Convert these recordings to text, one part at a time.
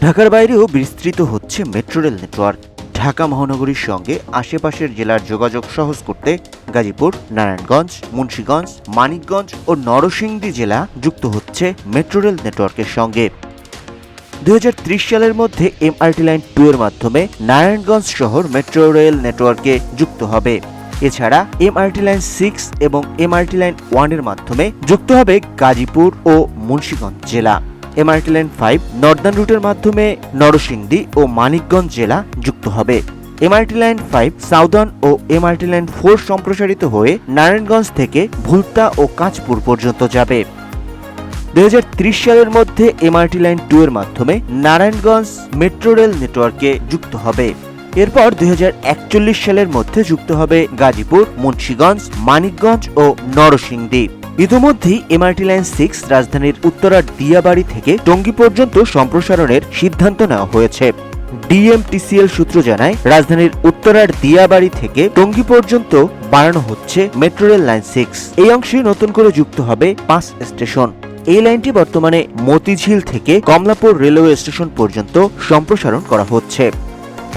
ঢাকার বাইরেও বিস্তৃত হচ্ছে মেট্রো রেল নেটওয়ার্ক। ঢাকা মহানগরীর সঙ্গে আশেপাশের জেলার যোগাযোগ সহজ করতে গাজীপুর, নারায়ণগঞ্জ, মুন্সিগঞ্জ, মানিকগঞ্জ ও নরসিংদী জেলা যুক্ত হচ্ছে মেট্রো রেল নেটওয়ার্কের সঙ্গে। 2030 সালের মধ্যে এমআরটি লাইন 2 এর মাধ্যমে নারায়ণগঞ্জ শহর মেট্রো রেল নেটওয়ার্কে যুক্ত হবে। এছাড়া এমআরটি লাইন 6 এবং এমআরটি লাইন 1 এর মাধ্যমে যুক্ত হবে গাজীপুর ও মুন্সিগঞ্জ জেলা। এমআরটি লাইন 5 নর্দার্ন রুটের মাধ্যমে নরসিংদী ও মানিকগঞ্জ জেলা যুক্ত হবে। এমআরটি লাইন 5 সাউদার্ন ও এমআরটি লাইন 4 সম্প্রসারিত হয়ে নারায়ণগঞ্জ থেকে ভুলতা ও কাঁচপুর পর্যন্ত যাবে। 2030 সালের মধ্যে এমআরটি লাইন 2 এর মাধ্যমে নারায়ণগঞ্জ মেট্রো রেল নেটওয়ার্কে যুক্ত হবে। এরপর 2041 সালের মধ্যে যুক্ত হবে গাজীপুর, মুন্সিগঞ্জ, মানিকগঞ্জ ও নরসিংদী। ইতিমধ্যেই এমআরটি লাইন 6 রাজধানীর উত্তরার দিয়াবাড়ি থেকে টঙ্গী পর্যন্ত সম্প্রসারণের সিদ্ধান্ত নেওয়া হয়েছে। ডিএমটিসিএল সূত্র জানায়, রাজধানীর উত্তরার দিয়াবাড়ি থেকে টঙ্গী পর্যন্ত বাড়ানো হচ্ছে মেট্রো রেল লাইন 6। এই অংশে নতুন করে যুক্ত হবে 5 স্টেশন। এই লাইনটি বর্তমানে মতিঝিল থেকে কমলাপুর রেলওয়ে স্টেশন পর্যন্ত সম্প্রসারণ করা হচ্ছে।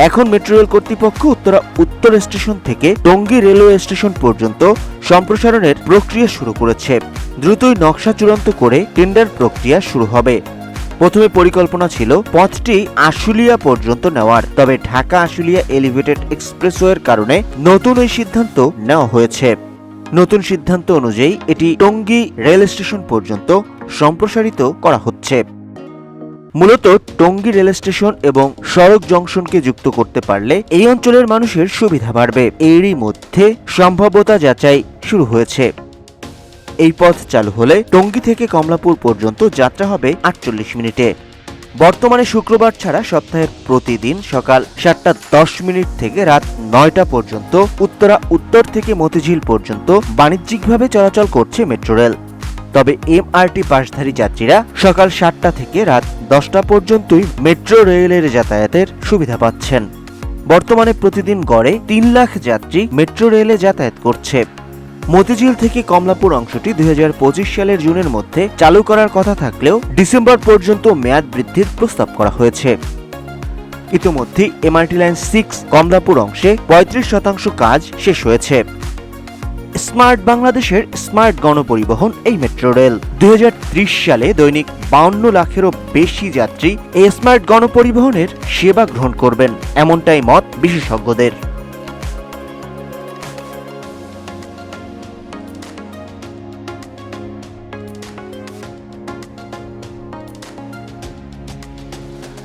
এখন মেট্রো রেল কর্তৃপক্ষ উত্তরা উত্তর স্টেশন থেকে টঙ্গী রেলওয়ে স্টেশন পর্যন্ত সম্প্রসারণের প্রক্রিয়া শুরু করেছে। দ্রুতই নকশা চূড়ান্ত করে টেন্ডার প্রক্রিয়া শুরু হবে। প্রথমে পরিকল্পনা ছিল পথটি আশুলিয়া পর্যন্ত নেওয়ার, তবে ঢাকা আশুলিয়া এলিভেটেড এক্সপ্রেসওয়ের কারণে নতুন এই সিদ্ধান্ত নেওয়া হয়েছে। নতুন সিদ্ধান্ত অনুযায়ী এটি টঙ্গী রেল স্টেশন পর্যন্ত সম্প্রসারিত করা হচ্ছে। মূলত টঙ্গী রেল স্টেশন এবং সড়ক জংশনকে যুক্ত করতে পারলে এই অঞ্চলের মানুষের সুবিধা বাড়বে। এরই মধ্যে সম্ভাব্যতা যাচাই শুরু হয়েছে। এই পথ চালু হলে টঙ্গী থেকে কমলাপুর পর্যন্ত যাত্রা হবে 48 মিনিটে। বর্তমানে শুক্রবার ছাড়া সপ্তাহের প্রতিদিন সকাল 7:10 থেকে রাত 9টা পর্যন্ত উত্তরা উত্তর থেকে মতিঝিল পর্যন্ত বাণিজ্যিকভাবে চলাচল করছে মেট্রো রেল। তবে এমআরটি পাশধারী যাত্রীরা সকাল 7টা থেকে রাত 10টা পর্যন্তই মেট্রো রেলের যাতায়াতের সুবিধা পাচ্ছেন। বর্তমানে প্রতিদিন গড়ে 3 লাখ যাত্রী মেট্রো রেলে যাতায়াত করছে। মতিঝিল থেকে কমলাপুর অংশটি 2025 সালের জুনের মধ্যে চালু করার কথা থাকলেও ডিসেম্বর পর্যন্ত মেয়াদ বৃদ্ধির প্রস্তাব করা হয়েছে। ইতিমধ্যে এমআরটি লাইন 6 কমলাপুর অংশে 35% কাজ শেষ হয়েছে। স্মার্ট বাংলাদেশের স্মার্ট গণপরিবহন এই মেট্রো রেল। 2030 সালে দৈনিক 52 লাখেরও বেশি যাত্রী এই স্মার্ট গণপরিবহনের সেবা গ্রহণ করবেন, এমনটাই মত বিশেষজ্ঞদের।